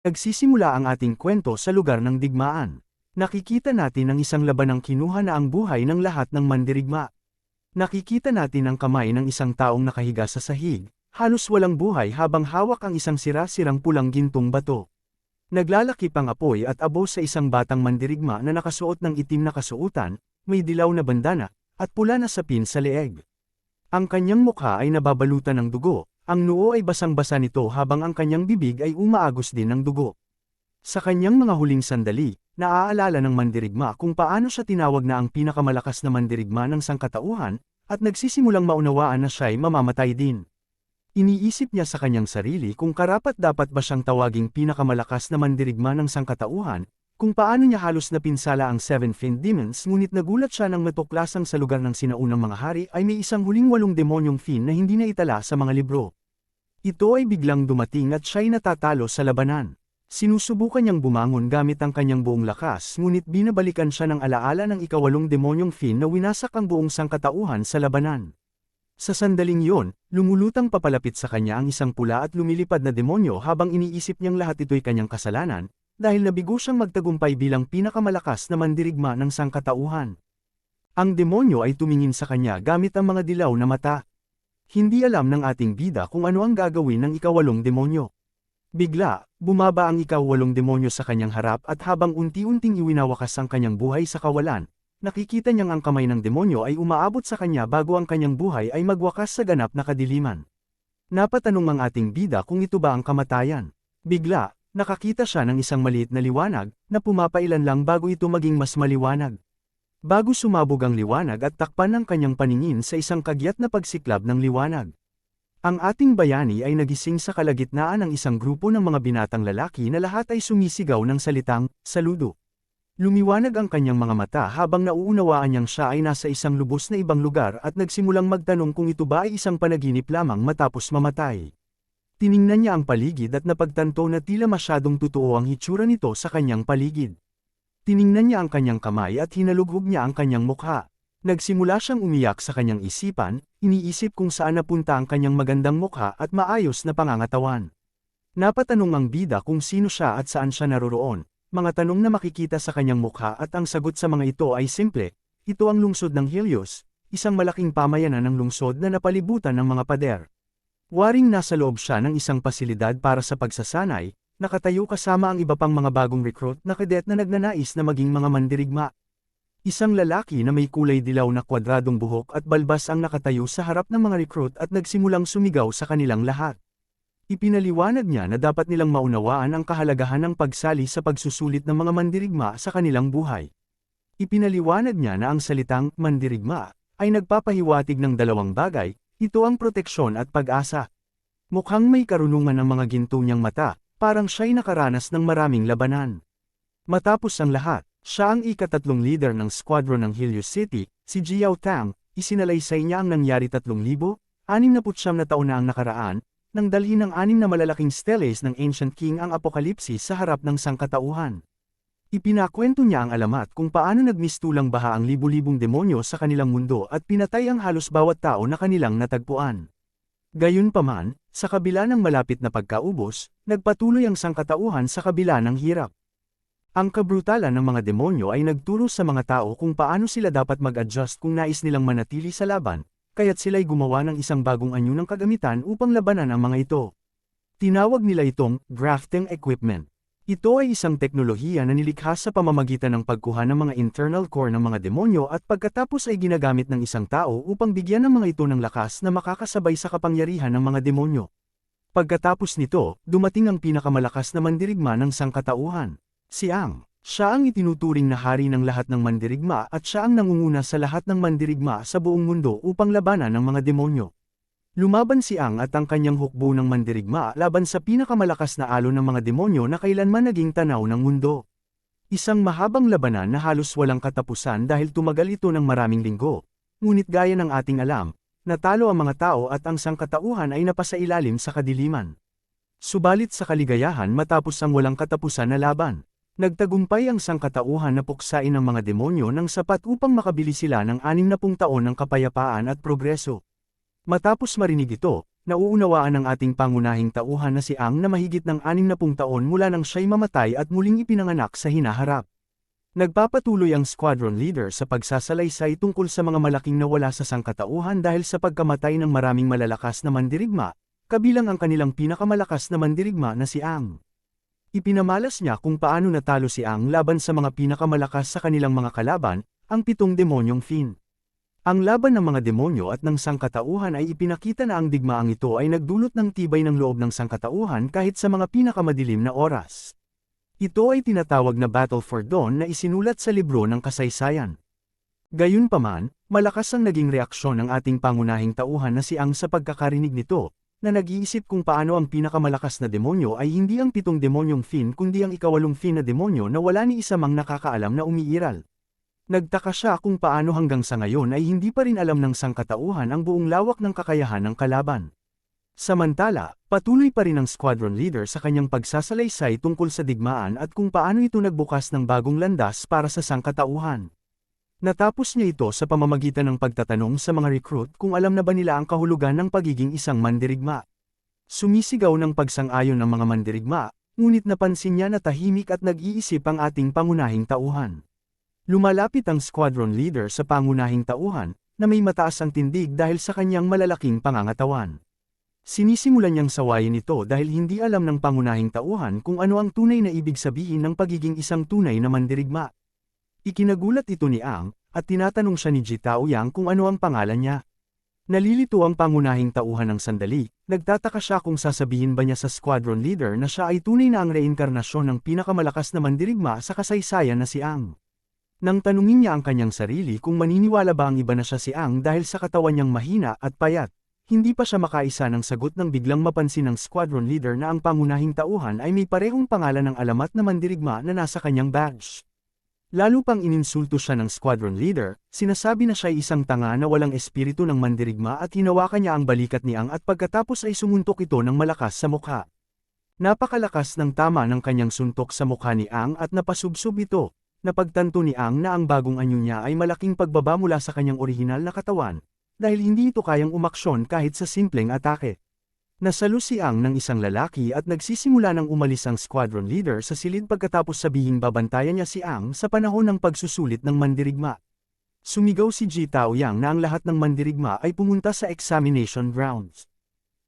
Nagsisimula ang ating kwento sa lugar ng digmaan. Nakikita natin ang isang labanang kinuha na ang buhay ng lahat ng mandirigma. Nakikita natin ang kamay ng isang taong nakahiga sa sahig, halos walang buhay habang hawak ang isang sira-sirang pulang gintong bato. Naglalakip ang apoy at abo sa isang batang mandirigma na nakasuot ng itim na kasuotan, may dilaw na bandana, at pula na sapin sa leeg. Ang kanyang mukha ay nababalutan ng dugo, ang noo ay basang-basa nito habang ang kanyang bibig ay umaagos din ng dugo. Sa kanyang mga huling sandali, naaalala ng mandirigma kung paano siya tinawag na ang pinakamalakas na mandirigma ng sangkatauhan, at nagsisimulang maunawaan na siya'y mamamatay din. Iniisip niya sa kanyang sarili kung karapat-dapat ba siyang tawaging pinakamalakas na mandirigma ng sangkatauhan, kung paano niya halos napinsala ang Seven Fiend Demons ngunit nagulat siya nang matuklasang sa lugar ng sinaunang mga hari ay may isang huling 8 demonyong fiend na hindi na itala sa mga libro. Ito ay biglang dumating at siya'y natatalo sa labanan. Sinusubukan niyang bumangon gamit ang kanyang buong lakas ngunit binabalikan siya ng alaala ng ika-8 demonyong fiend na winasak ang buong sangkatauhan sa labanan. Sa sandaling iyon, lumulutang papalapit sa kanya ang isang pula at lumilipad na demonyo habang iniisip niyang lahat ito'y kanyang kasalanan, dahil nabigo siyang magtagumpay bilang pinakamalakas na mandirigma ng sangkatauhan. Ang demonyo ay tumingin sa kanya gamit ang mga dilaw na mata. Hindi alam ng ating bida kung ano ang gagawin ng ika-8 demonyo. Bigla, bumaba ang ika-8 demonyo sa kanyang harap at habang unti-unting iwinawakas ang kanyang buhay sa kawalan, nakikita niyang ang kamay ng demonyo ay umaabot sa kanya bago ang kanyang buhay ay magwakas sa ganap na kadiliman. Napatanong ang ating bida kung ito ba ang kamatayan. Bigla, nakakita siya ng isang maliit na liwanag, na pumapailan lang bago ito maging mas maliwanag. Bago sumabog ang liwanag at takpan ng kanyang paningin sa isang kagyat na pagsiklab ng liwanag. Ang ating bayani ay nagising sa kalagitnaan ng isang grupo ng mga binatang lalaki na lahat ay sumisigaw ng salitang, "Saludo." Lumiwanag ang kanyang mga mata habang nauunawaan niyang siya ay nasa isang lubos na ibang lugar at nagsimulang magtanong kung ito ba ay isang panaginip lamang matapos mamatay. Tiningnan niya ang paligid at napagtanto na tila masyadong totoo ang hitsura nito sa kanyang paligid. Tiningnan niya ang kanyang kamay at hinalughog niya ang kanyang mukha. Nagsimula siyang umiyak sa kanyang isipan, iniisip kung saan napunta ang kanyang magandang mukha at maayos na pangangatawan. Napatanong ang bida kung sino siya at saan siya naroroon, mga tanong na makikita sa kanyang mukha at ang sagot sa mga ito ay simple, ito ang lungsod ng Helios, isang malaking pamayanan ng lungsod na napalibutan ng mga pader. Waring nasa loob siya ng isang pasilidad para sa pagsasanay, nakatayo kasama ang iba pang mga bagong recruit na kadet na nagnanais na maging mga mandirigma. Isang lalaki na may kulay dilaw na kwadradong buhok at balbas ang nakatayo sa harap ng mga recruit at nagsimulang sumigaw sa kanilang lahat. Ipinaliwanag niya na dapat nilang maunawaan ang kahalagahan ng pagsali sa pagsusulit ng mga mandirigma sa kanilang buhay. Ipinaliwanag niya na ang salitang mandirigma ay nagpapahiwatig ng dalawang bagay. Ito ang proteksyon at pag-asa. Mukhang may karunungan ang mga ginto niyang mata, parang siya'y nakaranas ng maraming labanan. Matapos ang lahat, siya ang ika-3 leader ng squadron ng Helios City, si Jiao Tang, isinalaysay niya ang nangyari 3,609 na taon na ang nakaraan, nang dalhin ng 6 na malalaking steles ng Ancient King ang apokalipsis sa harap ng sangkatauhan. Ipinakwento niya ang alamat kung paano nagmistulang baha ang libu-libong demonyo sa kanilang mundo at pinatay ang halos bawat tao na kanilang natagpuan. Gayunpaman, sa kabila ng malapit na pagkaubos, nagpatuloy ang sangkatauhan sa kabila ng hirap. Ang kabrutalan ng mga demonyo ay nagturo sa mga tao kung paano sila dapat mag-adjust kung nais nilang manatili sa laban, kaya't sila'y gumawa ng isang bagong anyo ng kagamitan upang labanan ang mga ito. Tinawag nila itong grafting equipment. Ito ay isang teknolohiya na nilikha sa pamamagitan ng pagkuha ng mga internal core ng mga demonyo at pagkatapos ay ginagamit ng isang tao upang bigyan ng mga ito ng lakas na makakasabay sa kapangyarihan ng mga demonyo. Pagkatapos nito, dumating ang pinakamalakas na mandirigma ng sangkatauhan, si Ang. Siya ang itinuturing na hari ng lahat ng mandirigma at siya ang nangunguna sa lahat ng mandirigma sa buong mundo upang labanan ng mga demonyo. Lumaban si Ang at ang kanyang hukbo ng mandirigma laban sa pinakamalakas na alon ng mga demonyo na kailanman naging tanaw ng mundo. Isang mahabang labanan na halos walang katapusan dahil tumagal ito ng maraming linggo, ngunit gaya ng ating alam, natalo ang mga tao at ang sangkatauhan ay napasailalim sa kadiliman. Subalit sa kaligayahan matapos ang walang katapusan na laban, nagtagumpay ang sangkatauhan na puksain ng mga demonyo ng sapat upang makabili sila ng 60 taon ng kapayapaan at progreso. Matapos marinig ito, nauunawaan ng ating pangunahing tauhan na si Ang na mahigit ng 60 taon mula nang siya'y mamatay at muling ipinanganak sa hinaharap. Nagpapatuloy ang squadron leader sa pagsasalaysay tungkol sa mga malaking nawala sa sangkatauhan dahil sa pagkamatay ng maraming malalakas na mandirigma, kabilang ang kanilang pinakamalakas na mandirigma na si Ang. Ipinamalas niya kung paano natalo si Ang laban sa mga pinakamalakas sa kanilang mga kalaban, ang 7 demonyong Fin. Ang laban ng mga demonyo at ng sangkatauhan ay ipinakita na ang digmaang ito ay nagdulot ng tibay ng loob ng sangkatauhan kahit sa mga pinakamadilim na oras. Ito ay tinatawag na Battle for Dawn na isinulat sa libro ng kasaysayan. Gayunpaman, malakas ang naging reaksyon ng ating pangunahing tauhan na si Ang sa pagkakarinig nito, na nag-iisip kung paano ang pinakamalakas na demonyo ay hindi ang 7 demonyong Fin kundi ang 8 Fin na demonyo na wala ni isa mang nakakaalam na umiiral. Nagtaka siya kung paano hanggang sa ngayon ay hindi pa rin alam ng sangkatauhan ang buong lawak ng kakayahan ng kalaban. Samantala, patuloy pa rin ang squadron leader sa kanyang pagsasalaysay tungkol sa digmaan at kung paano ito nagbukas ng bagong landas para sa sangkatauhan. Natapos niya ito sa pamamagitan ng pagtatanong sa mga recruit kung alam na ba nila ang kahulugan ng pagiging isang mandirigma. Sumisigaw ng pagsang-ayon ng mga mandirigma, ngunit napansin niya na tahimik at nag-iisip ang ating pangunahing tauhan. Lumalapit ang squadron leader sa pangunahing tauhan, na may mataas ang tindig dahil sa kanyang malalaking pangangatawan. Sinisimulan niyang sawayin ito dahil hindi alam ng pangunahing tauhan kung ano ang tunay na ibig sabihin ng pagiging isang tunay na mandirigma. Ikinagulat ito ni Ang, at tinatanong siya ni Ji Taoyang kung ano ang pangalan niya. Nalilito ang pangunahing tauhan ng sandali, nagtataka siya kung sasabihin ba niya sa squadron leader na siya ay tunay na ang reinkarnasyon ng pinakamalakas na mandirigma sa kasaysayan na si Ang. Nang tanungin niya ang kanyang sarili kung maniniwala ba ang iba na siya si Ang dahil sa katawan niyang mahina at payat, hindi pa siya makaisa ng sagot nang biglang mapansin ng squadron leader na ang pangunahing tauhan ay may parehong pangalan ng alamat na mandirigma na nasa kanyang badge. Lalo pang ininsulto siya ng squadron leader, sinasabi na siya ay isang tanga na walang espiritu ng mandirigma at hinawakan niya ang balikat ni Ang at pagkatapos ay sumuntok ito ng malakas sa mukha. Napakalakas ng tama ng kanyang suntok sa mukha ni Ang at napasubsob ito. Napagtanto ni Ang na ang bagong anyo niya ay malaking pagbaba mula sa kanyang orihinal na katawan, dahil hindi ito kayang umaksyon kahit sa simpleng atake. Nasalo si Ang ng isang lalaki at nagsisimula ng umalis ang squadron leader sa silid pagkatapos sabihing babantayan niya si Ang sa panahon ng pagsusulit ng mandirigma. Sumigaw si Ji Taoyang na ang lahat ng mandirigma ay pumunta sa examination grounds.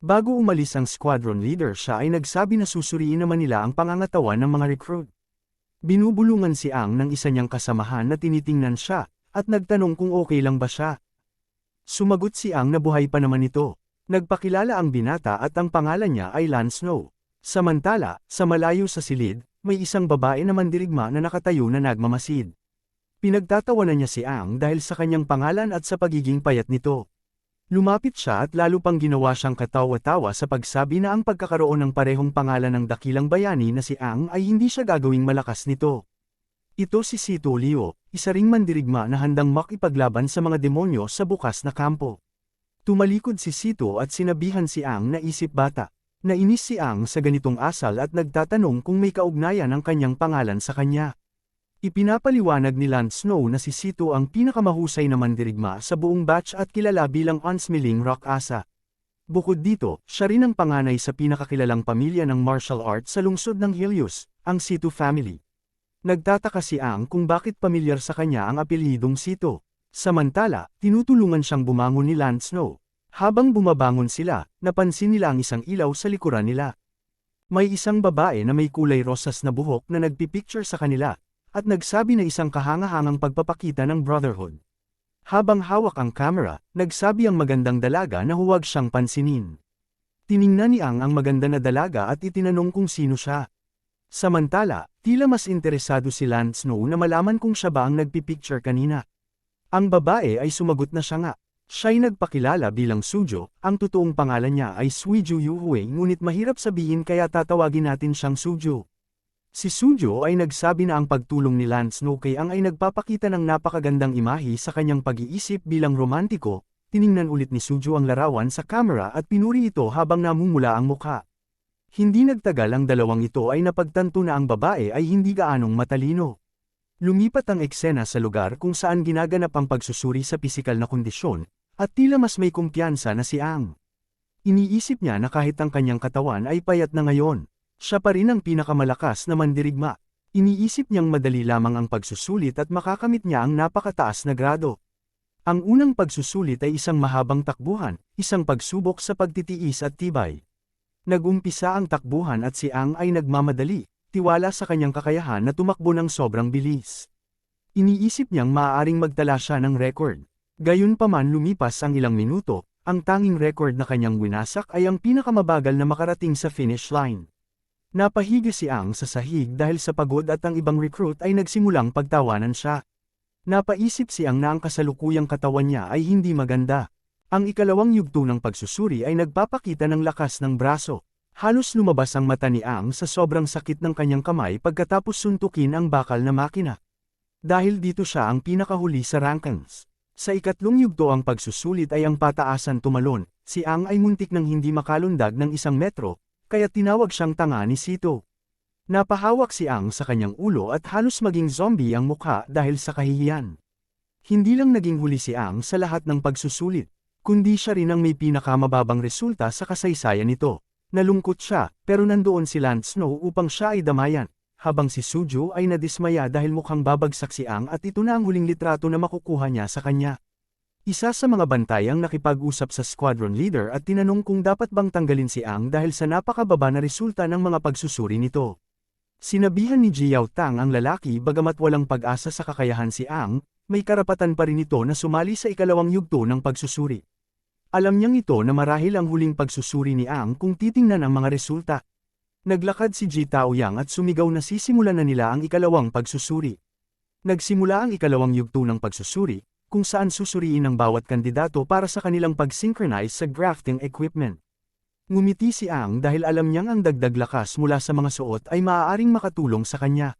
Bago umalis ang squadron leader siya ay nagsabi na susuriin naman nila ang pangangatawan ng mga recruit. Binubulungan si Ang ng isa niyang kasamahan na tinitingnan siya, at nagtanong kung okay lang ba siya. Sumagot si Ang na buhay pa naman ito. Nagpakilala ang binata at ang pangalan niya ay Lan Snow. Samantala, sa malayo sa silid, may isang babae na mandirigma na nakatayo na nagmamasid. Pinagtatawanan niya si Ang dahil sa kanyang pangalan at sa pagiging payat nito. Lumapit siya at lalo pang ginawa siyang katawa-tawa sa pagsabi na ang pagkakaroon ng parehong pangalan ng dakilang bayani na si Ang ay hindi siya gagawing malakas nito. Ito si Sito Liu, isa ring mandirigma na handang makipaglaban sa mga demonyo sa bukas na kampo. Tumalikod si Sito at sinabihan si Ang na isip bata. Nainis si Ang sa ganitong asal at nagtatanong kung may kaugnayan ang kanyang pangalan sa kanya. Ipinapaliwanag ni Lan Snow na si Sito ang pinakamahusay na mandirigma sa buong batch at kilala bilang unsmiling rock asa. Bukod dito, siya rin ang panganay sa pinakakilalang pamilya ng martial arts sa lungsod ng Helios, ang Sito family. Nagtataka si Ang kung bakit pamilyar sa kanya ang apelyidong Sito. Samantala, tinutulungan siyang bumangon ni Lan Snow. Habang bumabangon sila, napansin nila ang isang ilaw sa likuran nila. May isang babae na may kulay rosas na buhok na nagpipicture sa kanila, at nagsabi na isang kahangahangang pagpapakita ng brotherhood. Habang hawak ang camera, nagsabi ang magandang dalaga na huwag siyang pansinin. Tiningnan ni Ang maganda na dalaga at itinanong kung sino siya. Samantala, tila mas interesado si Lan Snow na malaman kung siya ba ang nagpipicture kanina. Ang babae ay sumagot na siya nga. Siya'y nagpakilala bilang Sujo, ang totoong pangalan niya ay Suiju Yuhui ngunit mahirap sabihin kaya tatawagin natin siyang Sujo. Si Sujo ay nagsabi na ang pagtulong ni Lan Snow kay Ang ay nagpapakita ng napakagandang imahe sa kanyang pag-iisip bilang romantiko. Tiningnan ulit ni Sujo ang larawan sa camera at pinuri ito habang namumula ang mukha. Hindi nagtagal ang dalawang ito ay napagtanto na ang babae ay hindi gaanong matalino. Lumipat ang eksena sa lugar kung saan ginaganap ang pagsusuri sa pisikal na kondisyon, At tila mas may kumpiyansa na si Ang. Iniisip niya na kahit ang kanyang katawan ay payat na ngayon, siya pa rin ang pinakamalakas na mandirigma. Iniisip niyang madali lamang ang pagsusulit at makakamit niya ang napakataas na grado. Ang unang pagsusulit ay isang mahabang takbuhan, isang pagsubok sa pagtitiis at tibay. Nagumpisa ang takbuhan at si Ang ay nagmamadali, tiwala sa kanyang kakayahan na tumakbo ng sobrang bilis. Iniisip niyang maaaring magtala siya ng record. Gayunpaman lumipas ang ilang minuto, ang tanging record na kanyang winasak ay ang pinakamabagal na makarating sa finish line. Napahiga si Ang sa sahig dahil sa pagod at ang ibang recruit ay nagsimulang pagtawanan siya. Napaisip si Ang na ang kasalukuyang katawan niya ay hindi maganda. Ang ikalawang yugto ng pagsusuri ay nagpapakita ng lakas ng braso. Halos lumabas ang mata ni Ang sa sobrang sakit ng kanyang kamay pagkatapos suntukin ang bakal na makina. Dahil dito siya ang pinakahuli sa rankings. Sa ikatlong yugto ang pagsusulit ay ang pataasan tumalon, si Ang ay muntik nang hindi makalundag ng 1 metro, kaya tinawag siyang tanga ni Sito. Napahawak si Ang sa kanyang ulo at halos maging zombie ang mukha dahil sa kahihiyan. Hindi lang naging huli si Ang sa lahat ng pagsusulit, kundi siya rin ang may pinakamababang resulta sa kasaysayan nito. Nalungkot siya, pero nandoon si Lance Snow upang siya ay damayan, habang si Suju ay nadismaya dahil mukhang babagsak si Ang at ito na ang huling litrato na makukuha niya sa kanya. Isa sa mga bantay ang nakipag-usap sa squadron leader at tinanong kung dapat bang tanggalin si Ang dahil sa napakababa na resulta ng mga pagsusuri nito. Sinabihan ni Jiao Tang ang lalaki bagamat walang pag-asa sa kakayahan si Ang, may karapatan pa rin ito na sumali sa ikalawang yugto ng pagsusuri. Alam niyang ito na marahil ang huling pagsusuri ni Ang kung titingnan ang mga resulta. Naglakad si Ji Taoyang at sumigaw na sisimulan na nila ang ikalawang pagsusuri. Nagsimula ang ikalawang yugto ng pagsusuri, kung saan susuriin ang bawat kandidato para sa kanilang pag-synchronize sa grafting equipment. Ngumiti si Ang dahil alam niyang ang dagdag lakas mula sa mga suot ay maaaring makatulong sa kanya.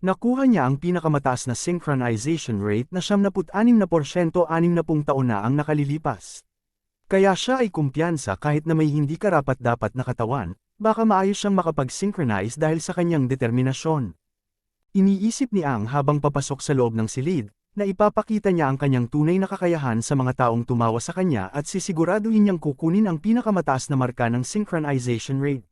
Nakuha niya ang pinakamataas na synchronization rate na 76% 60 taon na ang nakalilipas. Kaya siya ay kumpiyansa kahit na may hindi karapat-dapat na katawan, baka maayos siyang makapag-synchronize dahil sa kanyang determinasyon. Iniisip ni Ang habang papasok sa loob ng silid, na ipapakita niya ang kanyang tunay na kakayahan sa mga taong tumawa sa kanya at sisiguraduhin niyang kukunin ang pinakamataas na marka ng synchronization rate.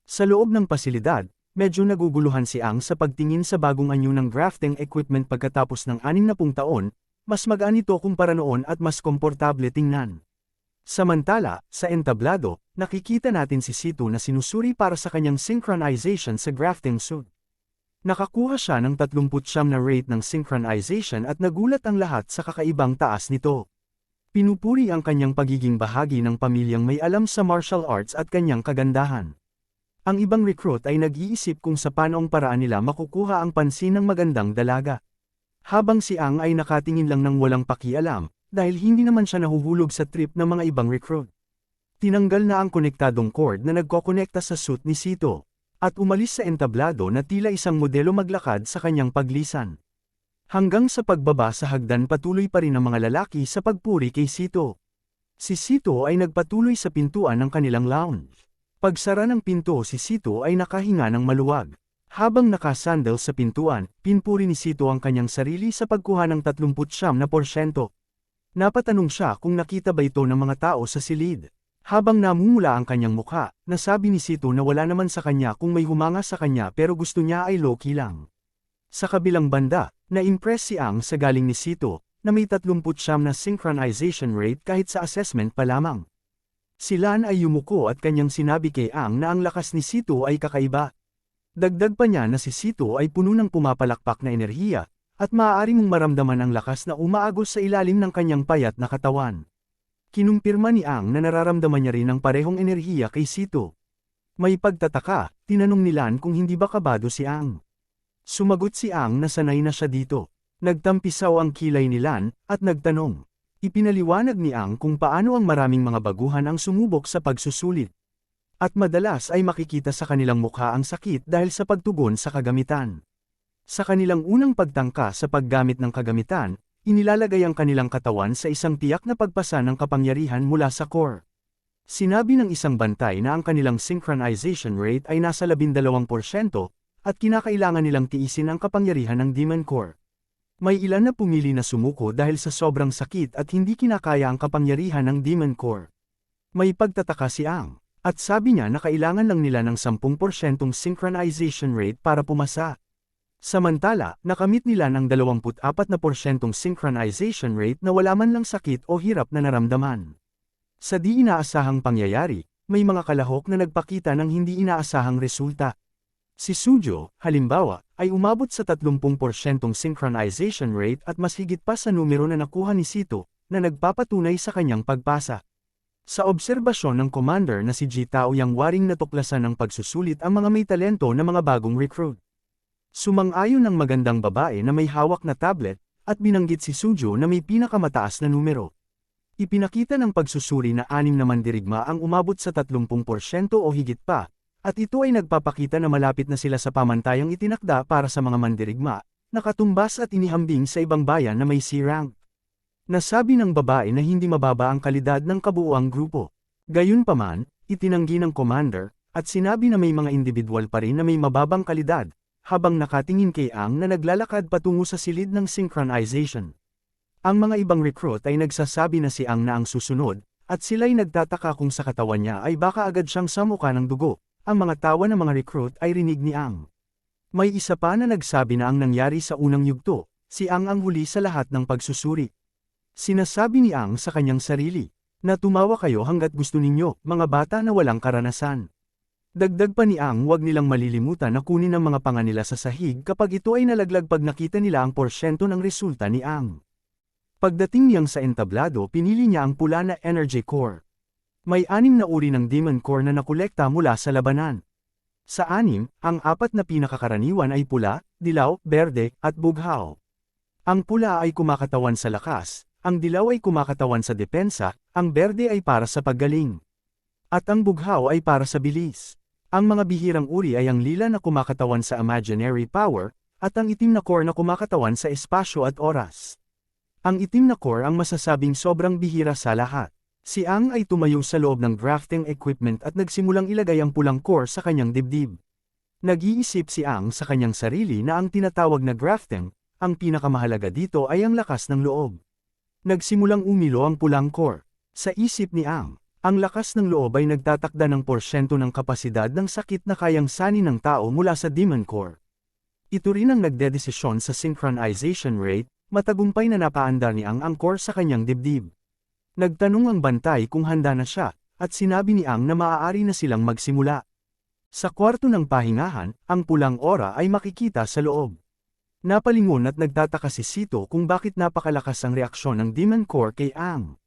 Sa loob ng pasilidad, medyo naguguluhan si Ang sa pagtingin sa bagong anyo ng grafting equipment pagkatapos ng 60 taon, mas magaan ito kumpara noon at mas komportable tingnan. Samantala, sa entablado, nakikita natin si Sito na sinusuri para sa kanyang synchronization sa grafting suit. Nakakuha siya ng 39 na rate ng synchronization at nagulat ang lahat sa kakaibang taas nito. Pinupuri ang kanyang pagiging bahagi ng pamilyang may alam sa martial arts at kanyang kagandahan. Ang ibang recruit ay nag-iisip kung sa paanoong paraan nila makukuha ang pansin ng magandang dalaga. Habang si Ang ay nakatingin lang ng walang pakialam, dahil hindi naman siya nahuhulog sa trip ng mga ibang recruit. Tinanggal na ang konektadong cord na nagkokonekta sa suit ni Sito, at umalis sa entablado na tila isang modelo maglakad sa kanyang paglisan. Hanggang sa pagbaba sa hagdan patuloy pa rin ang mga lalaki sa pagpuri kay Sito. Si Sito ay nagpatuloy sa pintuan ng kanilang lounge. Pagsara ng pinto si Sito ay nakahinga ng maluwag. Habang nakasandal sa pintuan, pinpuri ni Sito ang kanyang sarili sa pagkuha ng 39%. Napatanong siya kung nakita ba ito ng mga tao sa silid. Habang namumula ang kanyang mukha, nasabi ni Sito na wala naman sa kanya kung may humanga sa kanya pero gusto niya ay low-key lang. Sa kabilang banda, na-impress si Ang sa galing ni Sito, na may 39 na synchronization rate kahit sa assessment pa lamang. Si Lan ay yumuko at kanyang sinabi kay Ang na ang lakas ni Sito ay kakaiba. Dagdag pa niya na si Sito ay puno ng pumapalakpak na enerhiya, at maaari mong maramdaman ang lakas na umaagos sa ilalim ng kanyang payat na katawan. Kinumpirma ni Ang na nararamdaman niya rin ang parehong enerhiya kay Sito. May pagtataka, tinanong ni Lan kung hindi ba kabado si Ang. Sumagot si Ang na sanay na siya dito. Nagtampisaw ang kilay ni Lan, at nagtanong. Ipinaliwanag ni Ang kung paano ang maraming mga baguhan ang sumubok sa pagsusulit. At madalas ay makikita sa kanilang mukha ang sakit dahil sa pagtugon sa kagamitan. Sa kanilang unang pagtangka sa paggamit ng kagamitan, inilalagay ang kanilang katawan sa isang tiyak na pagpasa ng kapangyarihan mula sa core. Sinabi ng isang bantay na ang kanilang synchronization rate ay nasa 12%, at kinakailangan nilang tiisin ang kapangyarihan ng Demon Core. May ilan na pumili na sumuko dahil sa sobrang sakit at hindi kinakaya ang kapangyarihan ng Demon Core. May pagtataka si Ang, at sabi niya na kailangan lang nila ng 10% synchronization rate para pumasa. Samantala, nakamit nila ng 24% synchronization rate na wala man lang sakit o hirap na naramdaman. Sa di inaasahang pangyayari, may mga kalahok na nagpakita ng hindi inaasahang resulta. Si Sujo, halimbawa, ay umabot sa 30% synchronization rate at mas higit pa sa numero na nakuha ni Sito, na nagpapatunay sa kanyang pagpasa. Sa obserbasyon ng commander na si Jitao yang waring natuklasan ng pagsusulit ang mga may talento na mga bagong recruit. Sumang-ayon ng magandang babae na may hawak na tablet, at binanggit si Sujo na may pinakamataas na numero. Ipinakita ng pagsusuri na 6 na mandirigma ang umabot sa 30% o higit pa, at ito ay nagpapakita na malapit na sila sa pamantayang itinakda para sa mga mandirigma, nakatumbas at inihambing sa ibang bayan na may C-rank. Nasabi ng babae na hindi mababa ang kalidad ng kabuuang grupo. Gayunpaman, itinanggi ng commander, at sinabi na may mga individual pa rin na may mababang kalidad, habang nakatingin kay Ang na naglalakad patungo sa silid ng synchronization. Ang mga ibang recruit ay nagsasabi na si Ang na ang susunod, at sila'y nagtataka kung sa katawan niya ay baka agad siyang samuka ng dugo. Ang mga tawa ng mga recruit ay rinig ni Ang. May isa pa na nagsabi na ang nangyari sa unang yugto, si Ang ang huli sa lahat ng pagsusuri. Sinasabi ni Ang sa kanyang sarili, na tumawa kayo hanggat gusto ninyo, mga bata na walang karanasan. Dagdag pa ni Ang huwag nilang malilimutan na kunin ang mga panga nila sa sahig kapag ito ay nalaglag pag nakita nila ang porsyento ng resulta ni Ang. Pagdating niyang sa entablado pinili niya ang pula na Energy Core. May 6 na uri ng Demon Core na nakolekta mula sa labanan. Sa 6, ang 4 na pinakakaraniwan ay pula, dilaw, berde, at bughaw. Ang pula ay kumakatawan sa lakas, ang dilaw ay kumakatawan sa depensa, ang berde ay para sa paggaling. At ang bughaw ay para sa bilis. Ang mga bihirang uri ay ang lila na kumakatawan sa imaginary power, at ang itim na core na kumakatawan sa espasyo at oras. Ang itim na core ang masasabing sobrang bihira sa lahat. Si Ang ay tumayo sa loob ng grafting equipment at nagsimulang ilagay ang pulang core sa kanyang dibdib. Nag-iisip si Ang sa kanyang sarili na ang tinatawag na grafting, ang pinakamahalaga dito ay ang lakas ng loob. Nagsimulang umilo ang pulang core. Sa isip ni Ang, ang lakas ng loob ay nagtatakda ng porsyento ng kapasidad ng sakit na kayang sanin ng tao mula sa Demon Core. Ito rin ang nagdedesisyon sa synchronization rate, matagumpay na napaandar ni Ang core sa kanyang dibdib. Nagtanong ang bantay kung handa na siya, at sinabi ni Ang na maaari na silang magsimula. Sa kwarto ng pahingahan, ang pulang aura ay makikita sa loob. Napalingon at nagtataka si Sito kung bakit napakalakas ang reaksyon ng Demon Core kay Ang.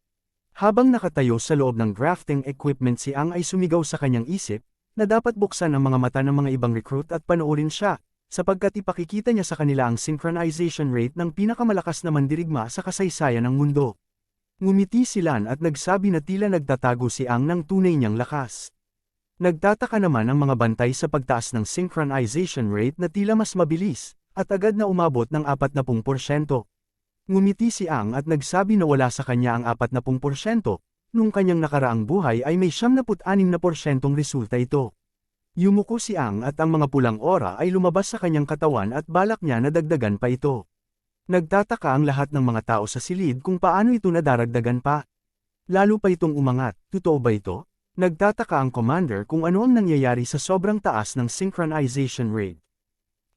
Habang nakatayo sa loob ng grafting equipment si Ang ay sumigaw sa kanyang isip, na dapat buksan ang mga mata ng mga ibang recruit at panoorin siya, sapagkat ipakikita niya sa kanila ang synchronization rate ng pinakamalakas na mandirigma sa kasaysayan ng mundo. Ngumiti sila at nagsabi na tila nagtatago si Ang ng tunay niyang lakas. Nagtataka naman ang mga bantay sa pagtaas ng synchronization rate na tila mas mabilis, at agad na umabot ng 40%. Ngumiti si Ang at nagsabi na wala sa kanya ang 40%, nung kanyang nakaraang buhay ay may 76% resulta ito. Yumuko si Ang at ang mga pulang aura ay lumabas sa kanyang katawan at balak niya na dagdagan pa ito. Nagtataka ang lahat ng mga tao sa silid kung paano ito nadaragdagan pa. Lalo pa itong umangat, totoo ba ito? Nagtataka ang commander kung ano ang nangyayari sa sobrang taas ng synchronization rate.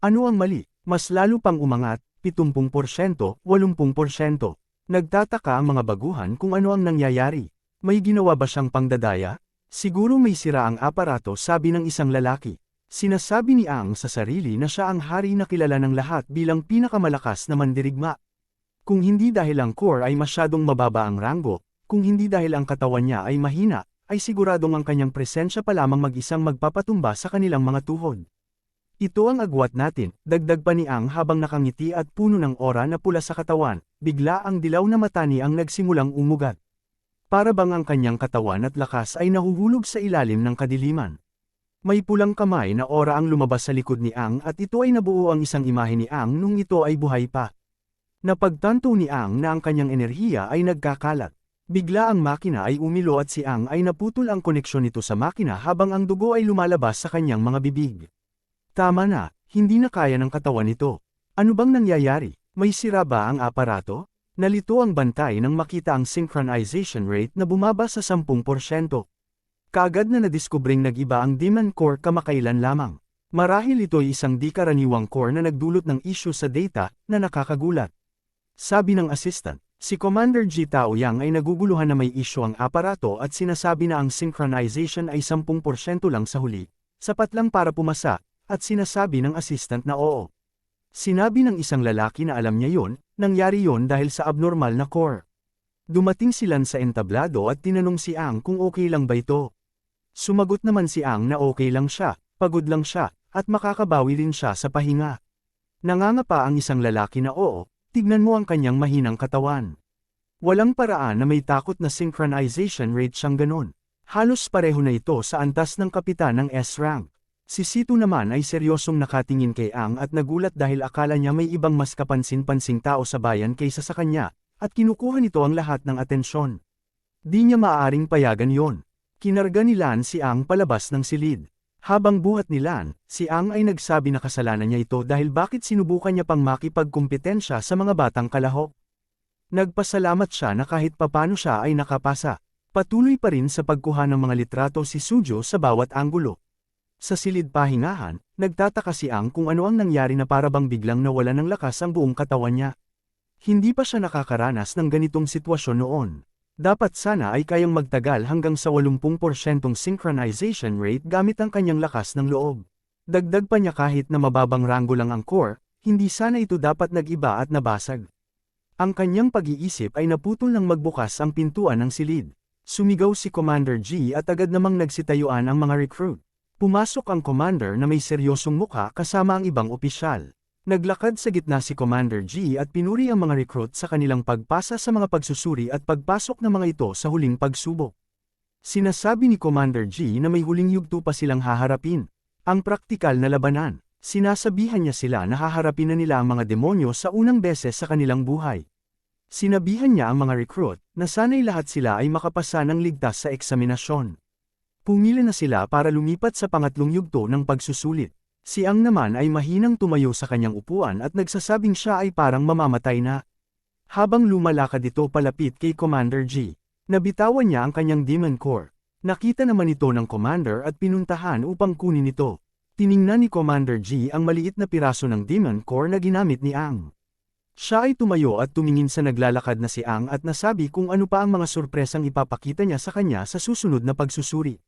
Ano ang mali? Mas lalo pang umangat, 70%, 80%. Nagtataka ang mga baguhan kung ano ang nangyayari. May ginawa ba siyang pangdadaya? Siguro may sira ang aparato, sabi ng isang lalaki. Sinasabi ni Ang sa sarili na siya ang hari na kilala ng lahat bilang pinakamalakas na mandirigma. Kung hindi dahil ang core ay masyadong mababa ang ranggo, kung hindi dahil ang katawan niya ay mahina, ay siguradong ang kanyang presensya pa lamang mag-isang magpapatumba sa kanilang mga tuhod. Ito ang agwat natin, dagdag pa ni Ang habang nakangiti at puno ng aura na pula sa katawan, bigla ang dilaw na mata ni Ang nagsimulang umugat. Para bang ang kanyang katawan at lakas ay nahuhulog sa ilalim ng kadiliman. May pulang kamay na aura ang lumabas sa likod ni Ang at ito ay nabuo ang isang imahe ni Ang nung ito ay buhay pa. Napagtanto ni Ang na ang kanyang enerhiya ay nagkakalat. Bigla ang makina ay umilo at si Ang ay naputol ang koneksyon nito sa makina habang ang dugo ay lumalabas sa kanyang mga bibig. Tama na, hindi na kaya ng katawan nito. Ano bang nangyayari? May sira ba ang aparato? Nalito ang bantay nang makita ang synchronization rate na bumaba sa 10%. Kaagad na nadiskubring nag-iba ang Demon Core kamakailan lamang. Marahil ito'y isang di karaniwang core na nagdulot ng issue sa data na nakakagulat. Sabi ng assistant, si Commander G. Taoyang ay naguguluhan na may issue ang aparato at sinasabi na ang synchronization ay 10% lang sa huli, sapat lang para pumasa, at sinasabi ng assistant na oo. Sinabi ng isang lalaki na alam niya yon, nangyari yon dahil sa abnormal na core. Dumating silan sa entablado at tinanong si Ang kung okay lang ba ito. Sumagot naman si Ang na okay lang siya, pagod lang siya, at makakabawi rin siya sa pahinga. Nangangapa ang isang lalaki na oo, tignan mo ang kanyang mahinang katawan. Walang paraan na may takot na synchronization rate siyang ganon. Halos pareho na ito sa antas ng kapitan ng S-rank. Si Sito naman ay seryosong nakatingin kay Ang at nagulat dahil akala niya may ibang mas kapansin-pansing tao sa bayan kaysa sa kanya, at kinukuha nito ang lahat ng atensyon. Di niya maaaring payagan yon. Kinarga ni Lan si Ang palabas ng silid. Habang buhat ni Lan, si Ang ay nagsabi na kasalanan niya ito dahil bakit sinubukan niya pang makipagkumpetensya sa mga batang kalahok. Nagpasalamat siya na kahit papano siya ay nakapasa. Patuloy pa rin sa pagkuha ng mga litrato si Sujo sa bawat anggulo. Sa silid pahingahan, nagtataka si Ang kung ano ang nangyari na para bang biglang nawala ng lakas ang buong katawan niya. Hindi pa siya nakakaranas ng ganitong sitwasyon noon. Dapat sana ay kayang magtagal hanggang sa 80% synchronization rate gamit ang kanyang lakas ng loob. Dagdag pa niya kahit na mababang ranggo lang ang core, hindi sana ito dapat nag-iba at nabasag. Ang kanyang pag-iisip ay naputol nang magbukas ang pintuan ng silid. Sumigaw si Commander G at agad namang nagsitayuan ang mga recruit. Pumasok ang commander na may seryosong mukha kasama ang ibang opisyal. Naglakad sa gitna si Commander G at pinuri ang mga recruit sa kanilang pagpasa sa mga pagsusuri at pagpasok ng mga ito sa huling pagsubok. Sinasabi ni Commander G na may huling yugto pa silang haharapin. Ang praktikal na labanan. Sinasabihan niya sila na haharapin na nila ang mga demonyo sa unang beses sa kanilang buhay. Sinabihan niya ang mga recruit na sana'y lahat sila ay makapasa ng ligtas sa eksaminasyon. Pumili na sila para lumipat sa pangatlong yugto ng pagsusulit. Si Ang naman ay mahinang tumayo sa kanyang upuan at nagsasabing siya ay parang mamamatay na. Habang lumalakad ito palapit kay Commander G, nabitawan niya ang kanyang Demon Core. Nakita naman ito ng Commander at pinuntahan upang kunin ito. Tiningnan ni Commander G ang maliit na piraso ng Demon Core na ginamit ni Ang. Siya ay tumayo at tumingin sa naglalakad na si Ang at nasabi kung ano pa ang mga sorpresang ipapakita niya sa kanya sa susunod na pagsusuri.